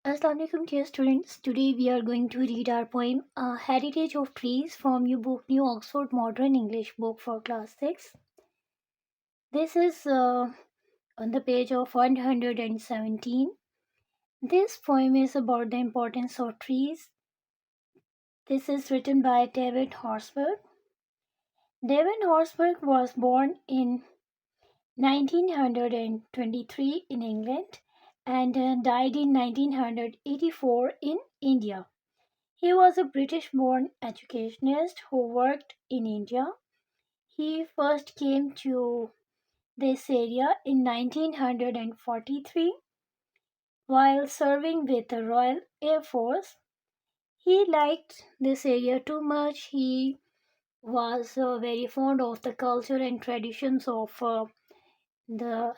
Assalamu alaikum, dear students. Today we are going to read our poem Heritage of Trees from your book New Oxford Modern English Book for Class 6. This is on the page of 117. This poem is about the importance of trees. This is written by David Horsberg. David Horsberg was born in 1923 in England and died in 1984 in India. He was a British born educationist who worked in India. He first came to this area in 1943 while serving with the Royal Air Force. He liked this area too much. He was very fond of the culture and traditions of the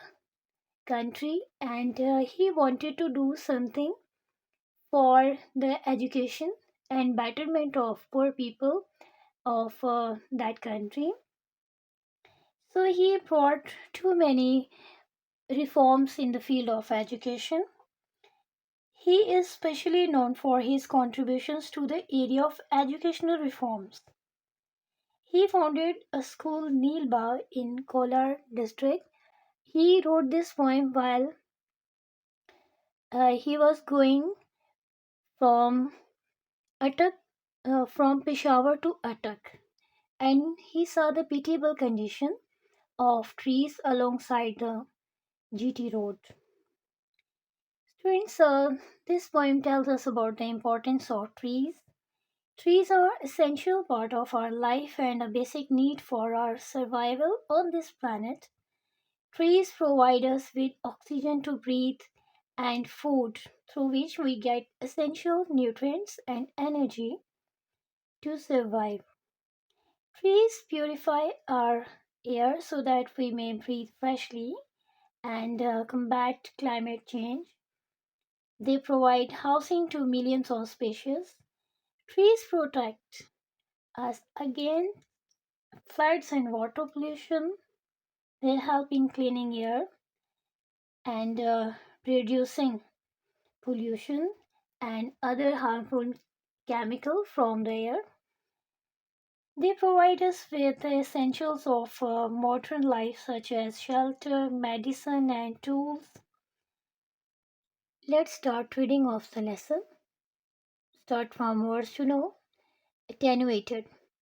country, and he wanted to do something for the education and betterment of poor people of that country. So he brought too many reforms in the field of education. He is specially known for his contributions to the area of educational reforms. He founded a school Neelbagh in Kolar district. He wrote this poem while he was going from Attak, from Peshawar to Attak, and he saw the pitiable condition of trees alongside the GT road. Students, this poem tells us about the importance of trees. Trees are essential part of our life and a basic need for our survival on this planet. Trees provide us with oxygen to breathe and food through which we get essential nutrients and energy to survive. Trees purify our air so that we may breathe freshly and combat climate change. They provide housing to millions of species. Trees protect us against floods and water pollution. They help in cleaning air and reducing pollution and other harmful chemicals from the air. They provide us with the essentials of modern life such as shelter, medicine, and tools. Let's start reading of the lesson. Start from words to know. Attenuated,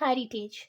Heritage,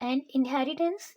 And inheritance,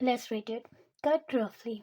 Lacerated, cut roughly,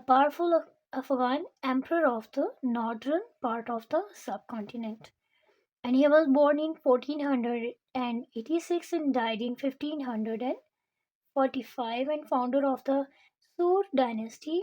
powerful Afghan emperor of the northern part of the subcontinent, and he was born in 1486 and died in 1545 and founder of the Sur dynasty.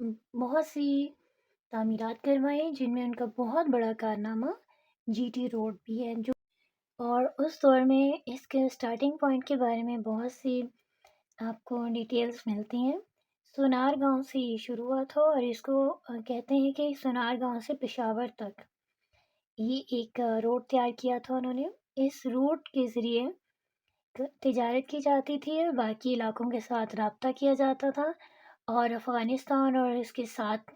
بہت سی تعمیرات کروائیں جن میں ان کا بہت بڑا کارنامہ جی T road بھی ہے جو، اور اس دور میں اس کے اسٹارٹنگ پوائنٹ کے بارے میں بہت سی آپ کو ڈیٹیلز ملتی ہیں۔ سونار گاؤں سے یہ شروع ہوا تھا، اور اس کو کہتے ہیں کہ سونار گاؤں سے پشاور تک یہ ایک روڈ تیار کیا تھا انہوں نے۔ اس روٹ کے ذریعے تجارت کی جاتی تھی، باقی علاقوں کے ساتھ رابطہ کیا جاتا تھا، اور افغانستان اور اس کے ساتھ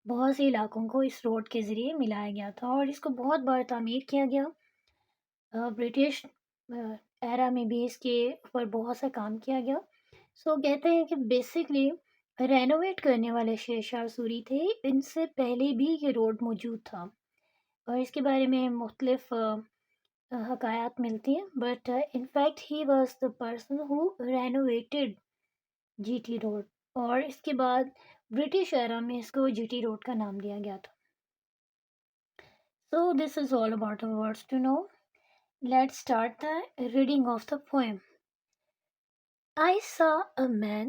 بہت سے علاقوں کو اس روڈ کے ذریعے ملایا گیا تھا، اور اس کو بہت بار تعمیر کیا گیا۔ برٹش ایرا میں بھی اس کے اوپر بہت سا کام کیا گیا۔ سو کہتے ہیں کہ بیسکلی رینوویٹ کرنے والے شیر شاہ سوری تھے، ان سے پہلے بھی یہ روڈ موجود تھا، اور اس کے بارے میں مختلف حکایات ملتی ہیں، but in fact he was the person who renovated G T road, اور اس کے بعد برٹش ایرا میں اس کو جی ٹی روڈ کا نام دیا گیا تھا۔ So this is all about words to know. Let's start the reading of the poem. I saw a man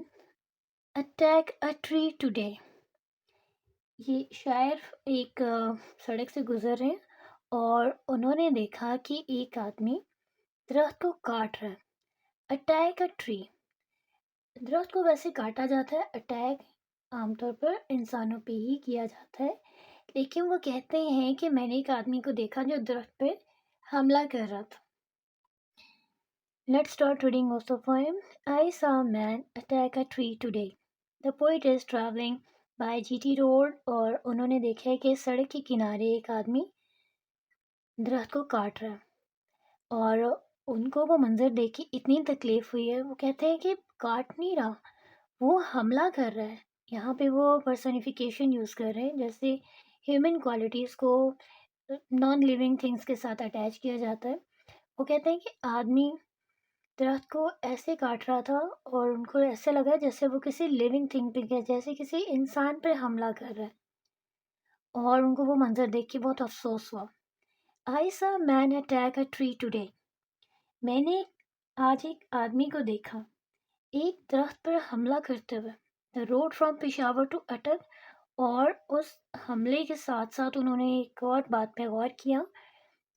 attack a tree today. یہ شاعر ایک سڑک سے گزر رہے ہیں اور انہوں نے دیکھا کہ ایک آدمی درخت کو کاٹ رہا ہے۔ اٹیک اے ٹری، درخت کو ویسے کاٹا جاتا ہے، اٹیک عام طور پر انسانوں پہ ہی کیا جاتا ہے، لیکن وہ کہتے ہیں کہ میں نے ایک آدمی کو دیکھا جو درخت پہ حملہ کر رہا تھا۔ Let's start reading of the poem. I saw a man attack a tree today. The poet is traveling by GT road اور انہوں نے دیکھا ہے کہ سڑک کے کنارے ایک آدمی درخت کو کاٹ رہا ہے، اور ان کو وہ منظر دیکھ کے اتنی تکلیف ہوئی ہے، وہ کہتے ہیں کہ کاٹ نہیں رہا، وہ حملہ کر رہا ہے۔ یہاں پہ وہ پرسونیفیکیشن یوز کر رہے ہیں، جیسے ہیومن کوالٹیز کو نان لیونگ تھنگس کے ساتھ اٹیچ کیا جاتا ہے۔ وہ کہتے ہیں کہ آدمی درخت کو ایسے کاٹ رہا تھا اور ان کو ایسے لگا جیسے وہ کسی لیونگ تھنگ پہ، جیسے کسی انسان پہ حملہ کر رہا ہے، اور ان کو وہ منظر دیکھ کے بہت افسوس ہوا۔ I saw a man attack a tree today. میں نے آج ایک آدمی کو دیکھا ایک درخت پر حملہ کرتے ہوئے۔ The road from Peshawar to Atak، اور اس حملے کے ساتھ ساتھ انہوں نے ایک اور بات پہ غور کیا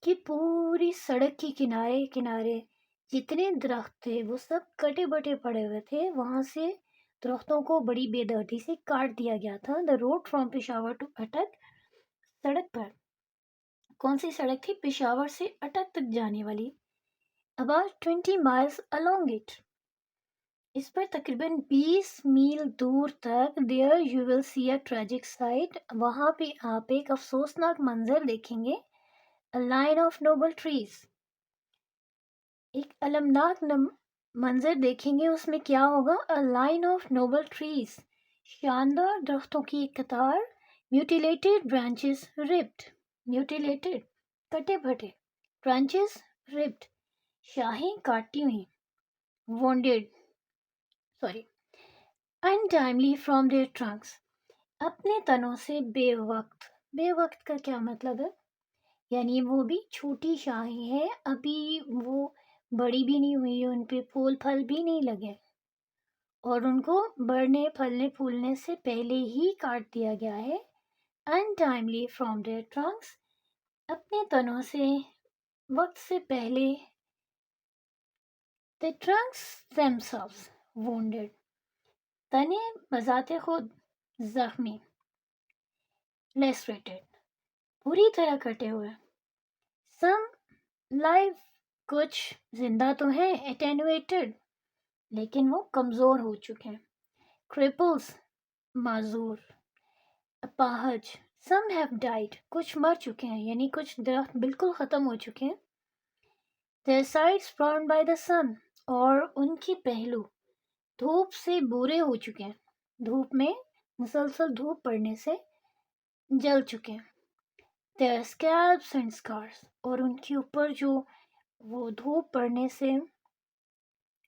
کہ پوری سڑک کے کنارے کنارے جتنے درخت تھے وہ سب کٹے بٹے پڑے ہوئے تھے، وہاں سے درختوں کو بڑی بے دردی سے کاٹ دیا گیا تھا۔ The road from Peshawar to Attock, سڑک پر کون سی سڑک تھی؟ پشاور سے اٹک تک جانے والی، about 20 miles along it، اس پر تقریباً 20 میل دور تک۔ there you will see a tragic sight، وہاں پہ آپ ایک افسوسناک منظر دیکھیں گے۔ a line of noble trees، ایک المناک منظر دیکھیں گے، اس میں کیا ہوگا؟ a line of noble trees، شاندار درختوں کی ایک قطار۔ mutilated branches ripped، mutilated کٹے پھٹے، branches ripped شاخیں کاٹی ہوئی، wounded untimely from their trunks، اپنے تنوں سے بے وقت۔ بے وقت کا کیا مطلب ہے؟ یعنی وہ بھی چھوٹی شاخیں ہیں، ابھی وہ بڑی بھی نہیں ہوئی، ان پہ پھول پھل بھی نہیں لگے، اور ان کو بڑھنے پھلنے پھولنے سے پہلے ہی کاٹ دیا گیا ہے۔ untimely from their trunks، اپنے تنوں سے وقت سے پہلے۔ the trunks themselves wounded، تنے بذات خود زخمی، lacerated پوری طرح کٹے ہوئے۔ some live، کچھ زندہ تو ہیں، attenuated لیکن وہ کمزور ہو چکے ہیں۔ cripples معذور، اپاہج۔ some have died، کچھ مر چکے ہیں، یعنی کچھ درخت بالکل ختم ہو چکے ہیں۔ their sides burned by the sun، اور ان کی پہلو دھوپ سے بورے ہو چکے ہیں، دھوپ میں مسلسل دھوپ پڑنے سے جل چکے ہیں۔ their scalps and scars، اور ان کے اوپر جو وہ دھوپ پڑنے سے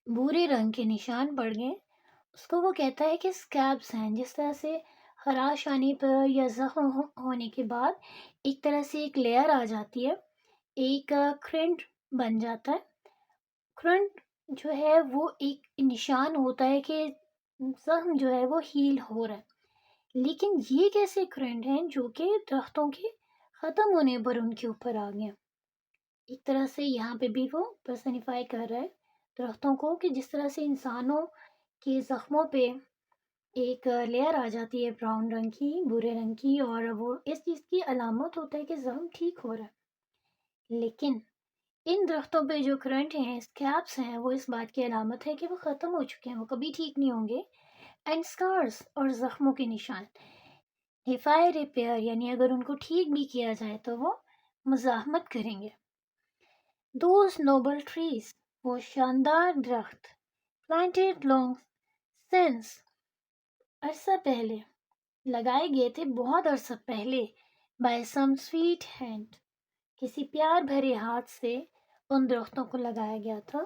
بھورے رنگ کے نشان پڑ گئے، اس کو وہ کہتا ہے کہ اسکیبس ہیں۔ جس طرح سے خراش آنے پر یا زخم ہونے کے بعد ایک طرح سے ایک لیئر آ جاتی ہے، ایک کرنٹ بن جاتا ہے۔ کرنٹ جو ہے وہ ایک نشان ہوتا ہے کہ زخم جو ہے وہ ہیل ہو رہا ہے، لیکن یہ کیسے کرنٹ ہیں جو کہ درختوں کے ختم ہونے پر ان کے اوپر آ گئے. ایک طرح سے یہاں پہ بھی وہ پرسنیفائی کر رہا ہے درختوں کو کہ جس طرح سے انسانوں کے زخموں پہ ایک لیئر آ جاتی ہے براؤن رنگ کی، برے رنگ کی، اور وہ اس چیز کی علامت ہوتا ہے کہ زخم ٹھیک ہو رہا ہے. لیکن ان درختوں پہ جو کرنٹ ہیں، اسکیپس ہیں، وہ اس بات کی علامت ہے کہ وہ ختم ہو چکے ہیں، وہ کبھی ٹھیک نہیں ہوں گے. اینڈ اسکارس اور زخموں کے نشان، if I ریپیئر یعنی اگر ان کو ٹھیک بھی کیا جائے تو وہ مزاحمت کریں گے. دوز نوبل ٹریز، وہ شاندار درخت planted long since، عرصہ پہلے لگائے گئے تھے، بہت عرصہ پہلے، by some sweet hand، کسی پیار بھرے ہاتھ سے ان درختوں کو لگایا گیا تھا.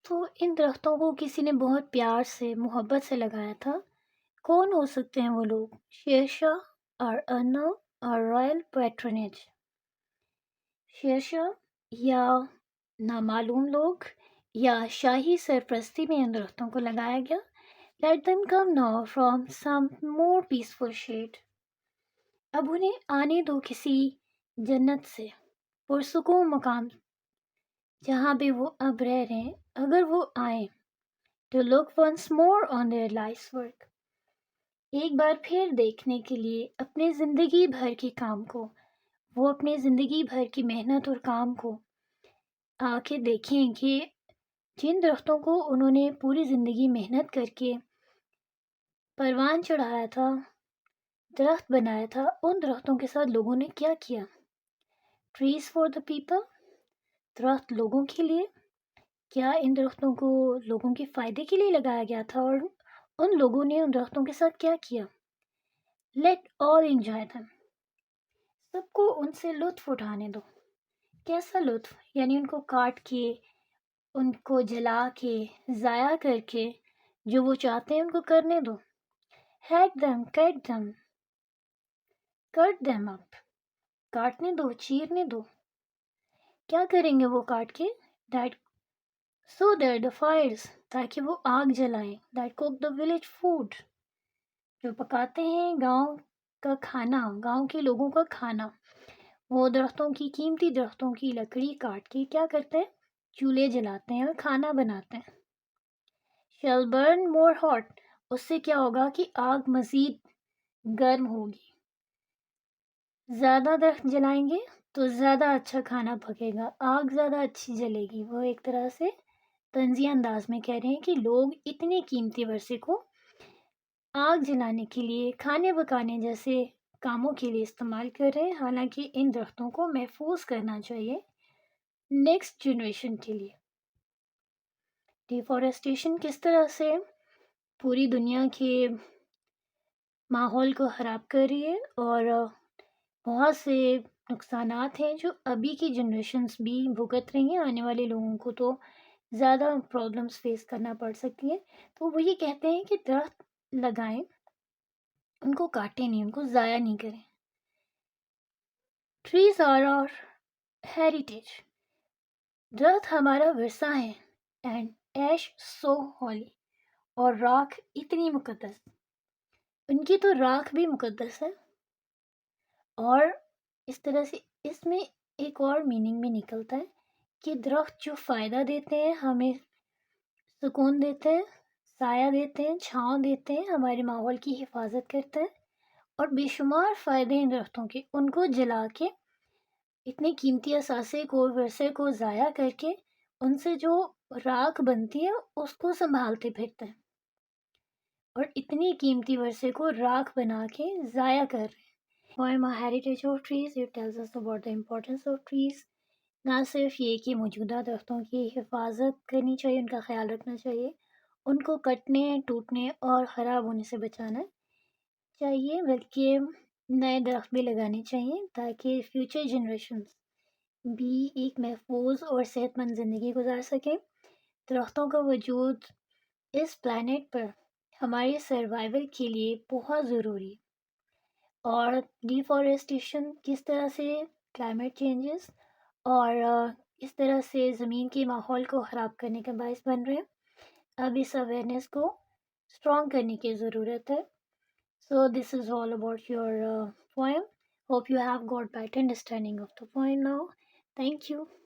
تو ان درختوں کو کسی نے بہت پیار سے، محبت سے لگایا تھا. کون ہو سکتے ہیں وہ لوگ؟ شیرشاہ اور انا اور رائل پیٹرنیج. شیرشاہ یا نامعلوم لوگ یا شاہی سرپرستی میں ان درختوں کو لگایا گیا. Let them come now from some more peaceful shade، اب انہیں آنے دو کسی جنت سے، پرسکون مقام جہاں پہ وہ اب رہ رہے ہیں. اگر وہ آئیں to look once more on their life's work، ایک بار پھر دیکھنے کے لیے اپنے زندگی بھر کے کام کو، وہ اپنے زندگی بھر کی محنت اور کام کو آ کے دیکھیں کہ جن درختوں کو انہوں نے پوری زندگی محنت کر کے پروان چڑھایا تھا، درخت بنایا تھا، ان درختوں کے ساتھ لوگوں نے کیا کیا. ٹریز فار دا پیپل، درخت لوگوں کے لیے. کیا ان درختوں کو لوگوں کے فائدے کے لیے لگایا گیا تھا؟ اور ان لوگوں نے ان درختوں کے ساتھ کیا کیا؟ لیٹ آل انجوائے them، سب کو ان سے لطف اٹھانے دو. کیسا لطف؟ یعنی ان کو کاٹ کے، ان کو جلا کے، ضائع کر کے جو وہ چاہتے ہیں ان کو کرنے دو. hack them، cut them، cut them up، کاٹنے دو، چیرنے دو. کیا کریں گے وہ کاٹ کے؟ that so that the fires، تاکہ وہ آگ جلائیں. that cook the village food، جو پکاتے ہیں گاؤں کا کھانا، گاؤں کے لوگوں کا کھانا. وہ درختوں کی، قیمتی درختوں کی لکڑی کاٹ کے کیا کرتے ہیں؟ چولہے جلاتے ہیں اور کھانا بناتے ہیں. shall burn more hot، اس سے کیا ہوگا کہ آگ مزید گرم ہوگی. زیادہ درخت جلائیں گے تو زیادہ اچھا کھانا پکے گا، آگ زیادہ اچھی جلے گی. وہ ایک طرح سے طنزیہ انداز میں کہہ رہے ہیں کہ لوگ اتنے قیمتی ورثے کو آگ جلانے کے لیے، کھانے پکانے جیسے کاموں کے لیے استعمال کر رہے ہیں، حالانکہ ان درختوں کو محفوظ کرنا چاہیے نیکسٹ جنریشن کے لیے. ڈیفارسٹیشن کس طرح سے پوری دنیا کے ماحول کو خراب کر رہی ہے، اور بہت سے نقصانات ہیں جو ابھی کی جنریشنز بھی بھگت رہی ہیں. آنے والے لوگوں کو تو زیادہ پرابلمس فیس کرنا پڑ سکتی ہیں. تو وہ یہ کہتے ہیں کہ درخت لگائیں، ان کو کاٹیں نہیں، ان کو ضائع نہیں کریں. ٹریز آر آور ہیریٹیج، درخت ہمارا ورثہ ہے. اینڈ ایش سو ہولی، اور راکھ اتنی مقدس، ان کی تو راکھ بھی مقدس ہے. اور اس طرح سے اس میں ایک اور میننگ بھی نکلتا ہے کہ درخت جو فائدہ دیتے ہیں، ہمیں سکون دیتے ہیں، سایہ دیتے ہیں، چھاؤں دیتے ہیں، ہمارے ماحول کی حفاظت کرتے ہیں، اور بے شمار فائدے ہیں درختوں کے. ان کو جلا کے، اتنے قیمتی اثاثے کو، ورثے کو ضائع کر کے، ان سے جو راکھ بنتی ہے اس کو سنبھالتے پھرتے ہیں، اور اتنی قیمتی ورثے کو راکھ بنا کے ضائع کر رہے ہیں. Poem A Heritage of Trees، it tells us about the importance of trees. نہ صرف یہ کہ موجودہ درختوں کی حفاظت کرنی چاہیے، ان کا خیال رکھنا چاہیے، ان کو کٹنے، ٹوٹنے اور خراب ہونے سے بچانا چاہیے، بلکہ نئے درخت بھی لگانے چاہیے تاکہ فیوچر جنریشنز بھی ایک محفوظ اور صحت مند زندگی گزار سکیں. درختوں کا وجود اس پلانٹ پر ہمارے سروائیول کے لیے بہت ضروری ہے. اور ڈیفارسٹیشن کس طرح سے کلائمیٹ چینجز اور اس طرح سے زمین کے ماحول کو خراب کرنے کا باعث بن رہے ہیں. اب اس اویئرنیس کو اسٹرانگ کرنے کی ضرورت ہے. So this is all about your poem. Hope you have got better understanding of the poem now. Thank you.